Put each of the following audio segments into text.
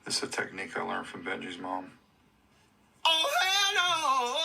This is a technique I learned from Benji's mom. Oh, hell no!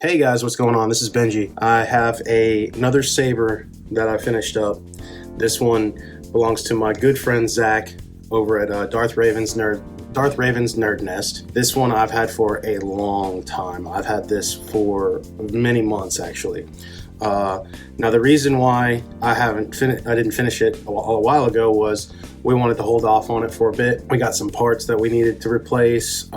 Hey guys, what's going on? This is Benji. I have another Saber that I finished up. This one belongs to my good friend Zach over at Darth Raven's Nerd Nest. This one I've had for a long time. I've had this for many months actually. Now the reason why I didn't finish it a while ago was we wanted to hold off on it for a bit. We got some parts that we needed to replace,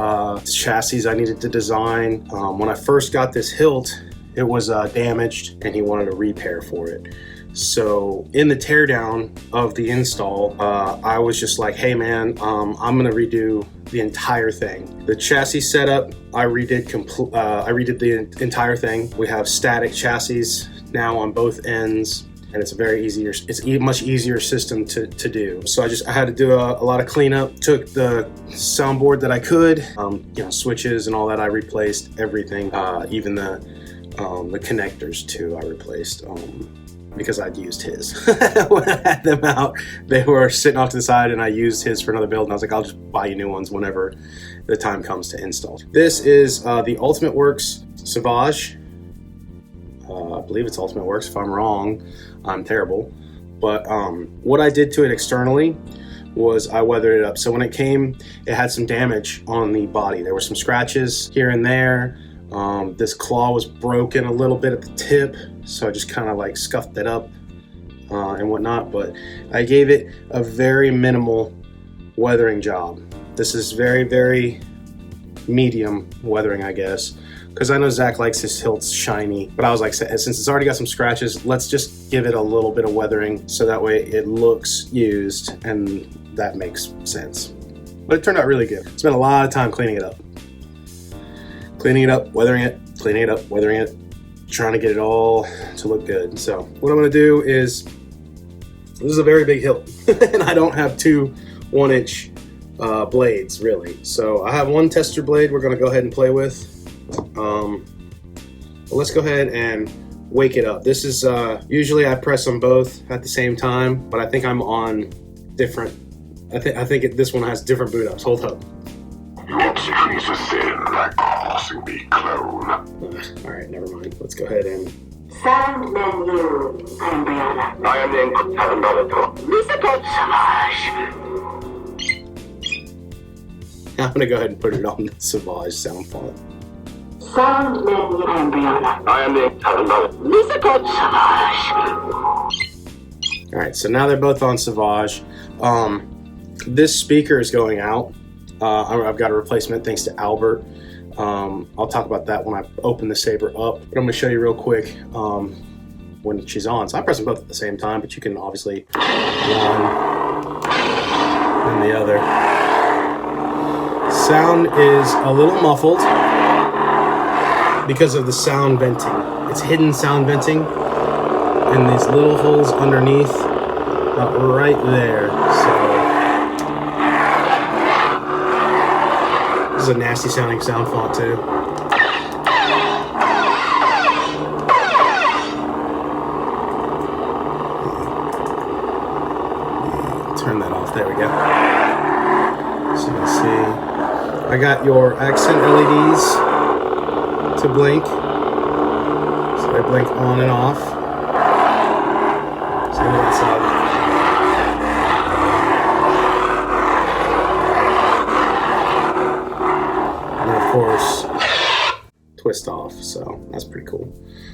chassis I needed to design. When I first got this hilt, it was damaged and he wanted a repair for it. So in the teardown of the install, I was just like, hey man, I'm gonna redo the entire thing. The chassis setup, I redid the entire thing. We have static chassis now on both ends, and it's a much easier system to do. So I had to do a lot of cleanup. Took the soundboard that I could, switches and all that. I replaced everything, even the connectors too. I replaced because I'd used his when I had them out. They were sitting off to the side, and I used his for another build. And I was like, I'll just buy you new ones whenever the time comes to install. This is the Ultimate Works Sauvage. I believe it's Ultimate Works. If I'm wrong, I'm terrible. But what I did to it externally was I weathered it up. So when it came, it had some damage on the body. There were some scratches here and there. This claw was broken a little bit at the tip, so I just kind of like scuffed it up and whatnot. But I gave it a very minimal weathering job. This is very, very medium weathering, I guess. Because I know Zach likes his hilts shiny, but I was like, since it's already got some scratches, let's just give it a little bit of weathering so that way it looks used, and that makes sense. But it turned out really good. Spent a lot of time cleaning it up. Cleaning it up, weathering it, cleaning it up, weathering it, trying to get it all to look good. So what I'm gonna do is, this is a very big hilt, and I don't have two 1-inch blades really. So I have one tester blade we're gonna go ahead and play with. Let's go ahead and wake it up. This is usually I press them both at the same time, but I think I'm on different. I think this one has different boot ups. Hold up. You execute a sin like crossing me, clone. All right, never mind. Let's go ahead and. Sound menu. I am Brianna. I am the Taranolato. I'm gonna go ahead and put it on the Sauvage sound font. Sound menu. I am Brianna. I am the Taranolato. All right, so now they're both on Sauvage. This speaker is going out, I've got a replacement thanks to Albert. I'll talk about that when I open the Saber up. But I'm going to show you real quick when she's on. So I press them both at the same time, but you can obviously one and the other. Sound is a little muffled because of the sound venting. It's hidden sound venting in these little holes underneath, right there. So this is a nasty sounding sound font too. Turn that off. There we go. So you can see, I got your accent LEDs to blink. So they blink on and off. So on that side. And of course, twist off. So that's pretty cool.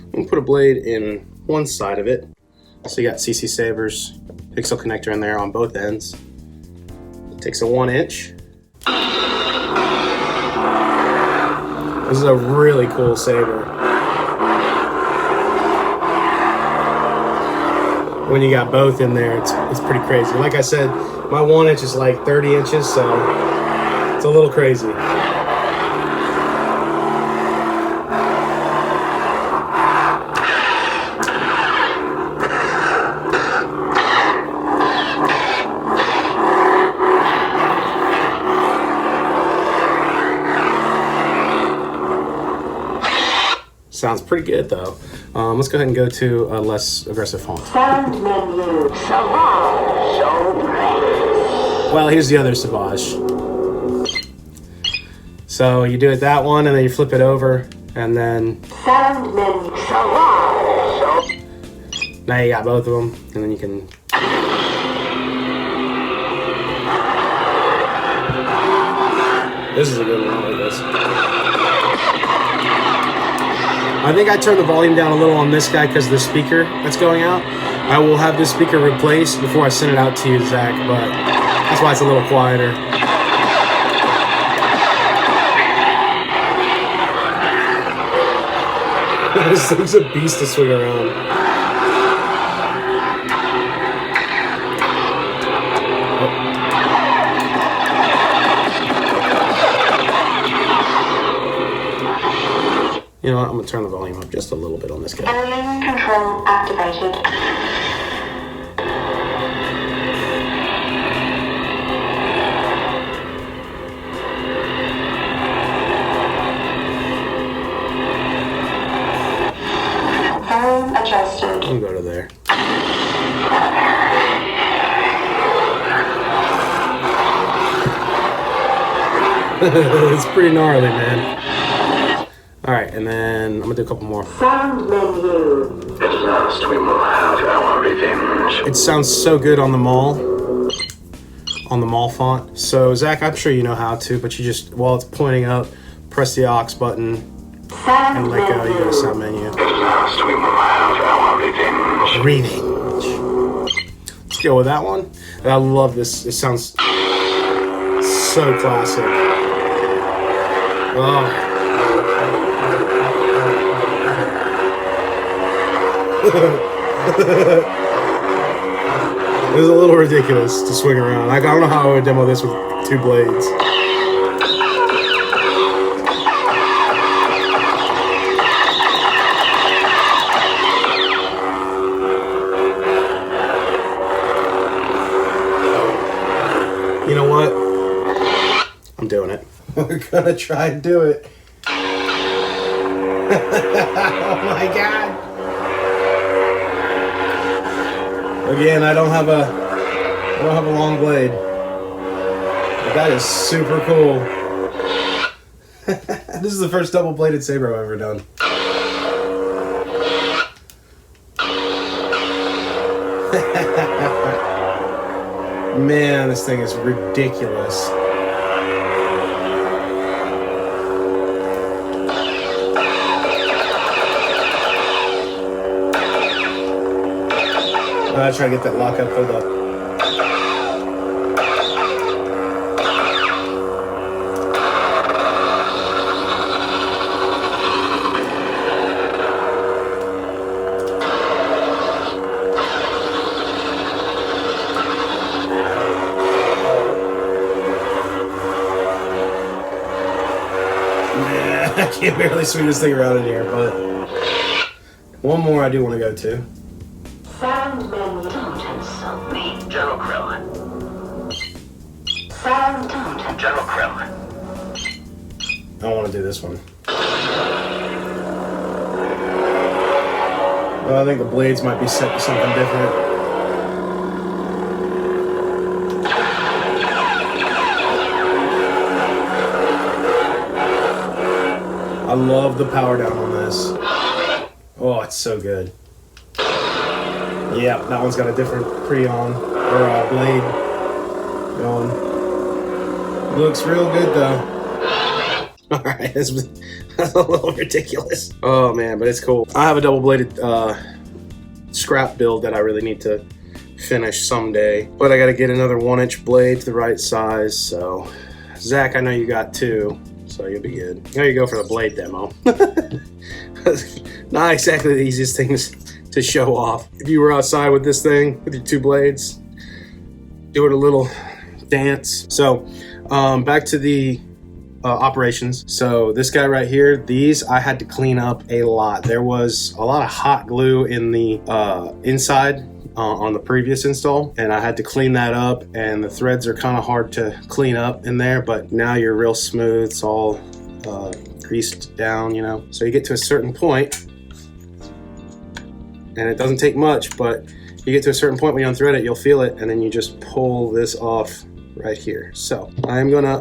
I'm gonna put a blade in one side of it. So you got CCsabers pixel connector in there on both ends. It takes a 1-inch. This is a really cool saber. When you got both in there, it's pretty crazy. Like I said, my 1-inch is like 30 inches, so it's a little crazy. Sounds pretty good though. Let's go ahead and go to a less aggressive font. Sound menu. Well, here's the other Sauvage. So you do it that one, and then you flip it over, and then Sound menu. now you got both of them, and then you can. This is a good one. I like this. I think I turned the volume down a little on this guy because the speaker that's going out. I will have this speaker replaced before I send it out to you, Zach, but that's why it's a little quieter. This thing's a beast to swing around. You know what, I'm going to turn the volume up just a little bit on this guy. Volume control activated. Volume adjusted. I'll go to there. It's pretty gnarly, man. Alright, and then I'm gonna do a couple more. Sound menu. At last we will have our revenge. It sounds so good on the mall font. So Zach, I'm sure you know how to, but you just, while it's pointing up, press the aux button Sound and let go, you go to sound menu. At last we will have our revenge. Revenge. Let's go with that one. And I love this. It sounds so classic. Oh. It was a little ridiculous to swing around. I don't know how I would demo this with 2 blades. You know what? I'm doing it. We're gonna try and do it. Oh my god. Again, I don't have a long blade. But that is super cool. This is the first double-bladed saber I've ever done. Man, this thing is ridiculous. I'm trying to get that lock up. Hold up. I can't barely swing this thing around in here, but one more I do want to go to. Sound menu. Don't insult me, General Krillin. Sound. Don't, General Krillin. I want to do this one. Well, I think the blades might be set to something different. I love the power down on this. Oh, it's so good. Yeah, that one's got a different Preon or blade going. Looks real good though. All right, that's a little ridiculous. Oh man, but it's cool. I have a double-bladed scrap build that I really need to finish someday, but I got to get another 1-inch blade to the right size. So, Zach, I know you got 2. So you'll be good. There you go for the blade demo. Not exactly the easiest things to show off. If you were outside with this thing, with your 2 blades, do it a little dance. So back to the operations. So this guy right here, these I had to clean up a lot. There was a lot of hot glue in the inside on the previous install, and I had to clean that up, and the threads are kind of hard to clean up in there, but now you're real smooth. It's all greased down, you know. So you get to a certain point, and it doesn't take much, but you get to a certain point when you unthread it, you'll feel it, and then you just pull this off right here. So I'm gonna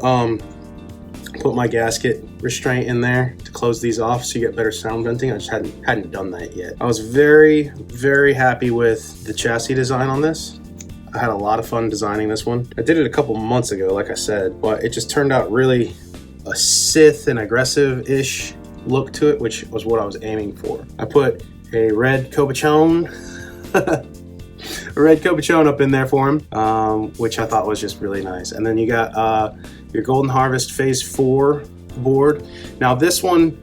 put my gasket restraint in there to close these off so you get better sound venting. I just hadn't done that yet. I was very, very happy with the chassis design on this. I had a lot of fun designing this one. I did it a couple months ago, like I said, but it just turned out really a Sith and aggressive-ish look to it, which was what I was aiming for. I put a red capuchon, up in there for him, which I thought was just really nice. And then you got your Golden Harvest Phase 4 board. Now this one,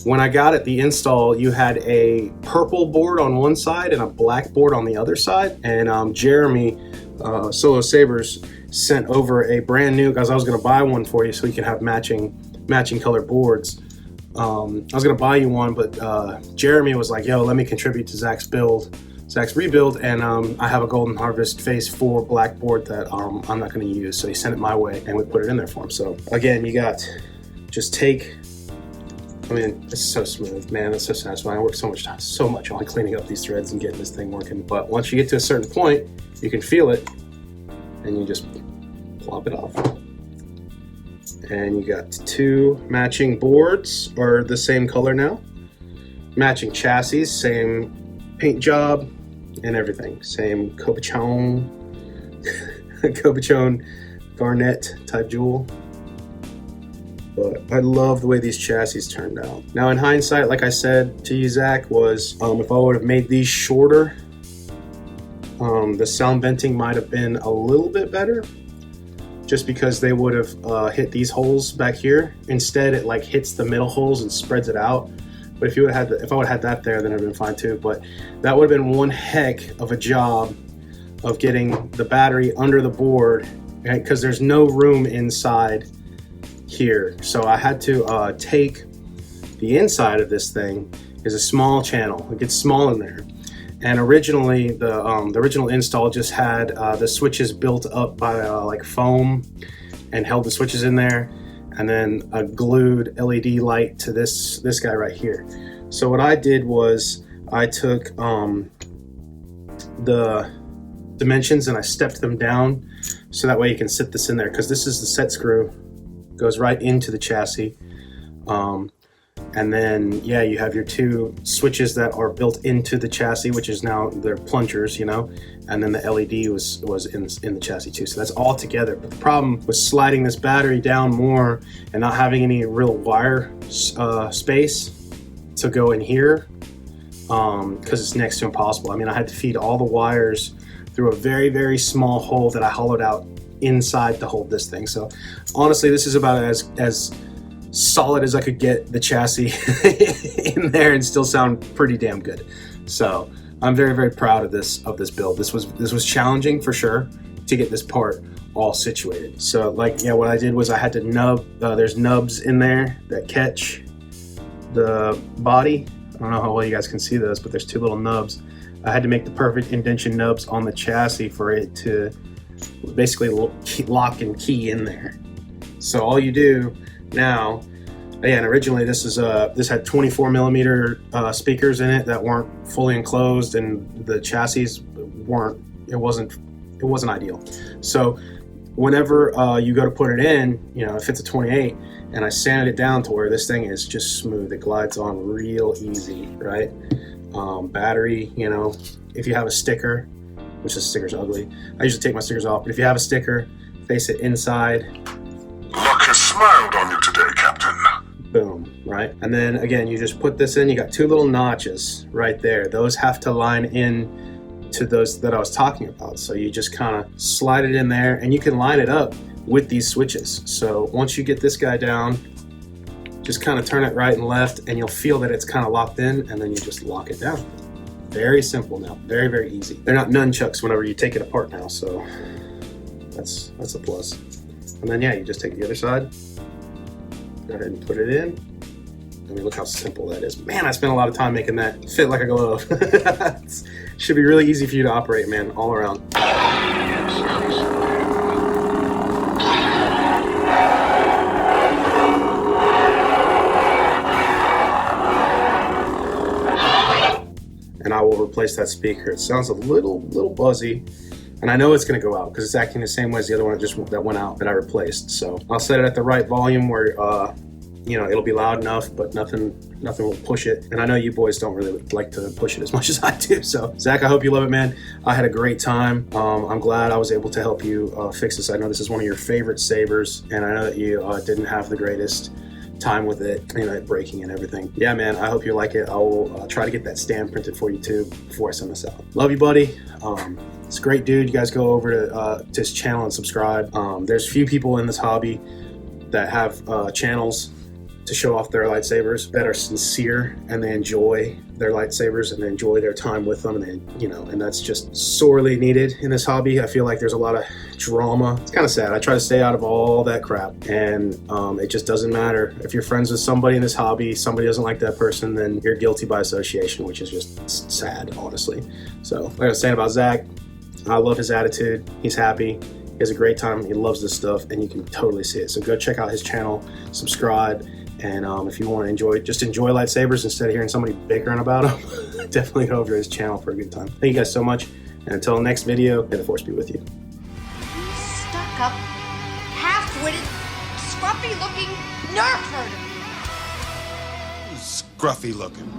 when I got it, the install, you had a purple board on one side and a black board on the other side. And Jeremy, CCsabers, sent over a brand new, guys, I was gonna buy one for you so you can have matching color boards. I was gonna buy you one, but Jeremy was like, yo, let me contribute to Zach's rebuild, and I have a Golden Harvest Phase 4 black board that I'm not going to use, so he sent it my way, and we put it in there for him. So again, you got, just take, I mean, it's so smooth, man, it's so satisfying. I work so much on cleaning up these threads and getting this thing working, but once you get to a certain point, you can feel it, and you just plop it off. And you got 2 matching boards, or the same color now, matching chassis, same paint job, and everything. Same capuchon garnet type jewel. But I love the way these chassis turned out. Now in hindsight, like I said to you, Zach, was if I would have made these shorter, the sound venting might have been a little bit better, just because they would have hit these holes back here. Instead, it like hits the middle holes and spreads it out. But if I would have had that there, then it'd been fine too. But that would have been one heck of a job of getting the battery under the board, because there's no room inside here. So I had to take the inside of this thing is a small channel. It gets small in there. And originally, the original install just had the switches built up by like foam and held the switches in there, and then a glued LED light to this guy right here. So what I did was I took the dimensions and I stepped them down so that way you can sit this in there, because this is the set screw, goes right into the chassis. And then, yeah, you have your 2 switches that are built into the chassis, which is now, they're plungers, you know, and then the LED was in the chassis too. So that's all together. But the problem was sliding this battery down more and not having any real wire space to go in here, because it's next to impossible. I mean, I had to feed all the wires through a very, very small hole that I hollowed out inside to hold this thing. So honestly, this is about as solid as I could get the chassis in there and still sound pretty damn good. So I'm very, very proud of this build. This was challenging for sure to get this part all situated. So like, yeah, what I did was I had to nub, there's nubs in there that catch the body. I don't know how well you guys can see those, but there's two little nubs. I had to make the perfect indention nubs on the chassis for it to basically lock and key in there. So all you do now, again, originally this had 24 millimeter speakers in it that weren't fully enclosed, and the chassis wasn't ideal. So whenever you go to put it in, you know, it fits a 28, and I sanded it down to where this thing is just smooth. It glides on real easy, right? Battery, you know, if you have a sticker, which the sticker's ugly, I usually take my stickers off, but if you have a sticker, face it inside. Luck has smiled on you today, Captain. Boom, right? And then again, you just put this in, you got two little notches right there. Those have to line in to those that I was talking about. So you just kind of slide it in there, and you can line it up with these switches. So once you get this guy down, just kind of turn it right and left, and you'll feel that it's kind of locked in, and then you just lock it down. Very simple now, very, very easy. They're not nunchucks whenever you take it apart now, so that's a plus. And then yeah, you just take the other side, go ahead and put it in. I mean, look how simple that is. Man, I spent a lot of time making that fit like a glove. Should be really easy for you to operate, man, all around. And I will replace that speaker. It sounds a little buzzy, and I know it's going to go out because it's acting the same way as the other one that went out that I replaced. So I'll set it at the right volume where you know, it'll be loud enough, but nothing will push it. And I know you boys don't really like to push it as much as I do. So Zach, I hope you love it, man. I had a great time. I'm glad I was able to help you fix this. I know this is one of your favorite Sabers, and I know that you didn't have the greatest time with it, you know, breaking and everything. Yeah, man, I hope you like it. I will try to get that stamp printed for you too before I send this out. Love you, buddy. It's a great dude. You guys go over to his channel and subscribe. There's few people in this hobby that have channels to show off their lightsabers that are sincere, and they enjoy their lightsabers and they enjoy their time with them, and they, you know, and that's just sorely needed in this hobby. I feel like there's a lot of drama. It's kind of sad. I try to stay out of all that crap, and it just doesn't matter. If you're friends with somebody in this hobby, somebody doesn't like that person, then you're guilty by association, which is just sad, honestly. So like I was saying about Zach, I love his attitude. He's happy. He has a great time. He loves this stuff, and you can totally see it. So go check out his channel, subscribe, and if you want to enjoy lightsabers instead of hearing somebody bickering about them, definitely go over to his channel for a good time. Thank you guys so much, and until next video, may the force be with you. Stuck up, half-witted, scruffy-looking nerf herder. Scruffy looking.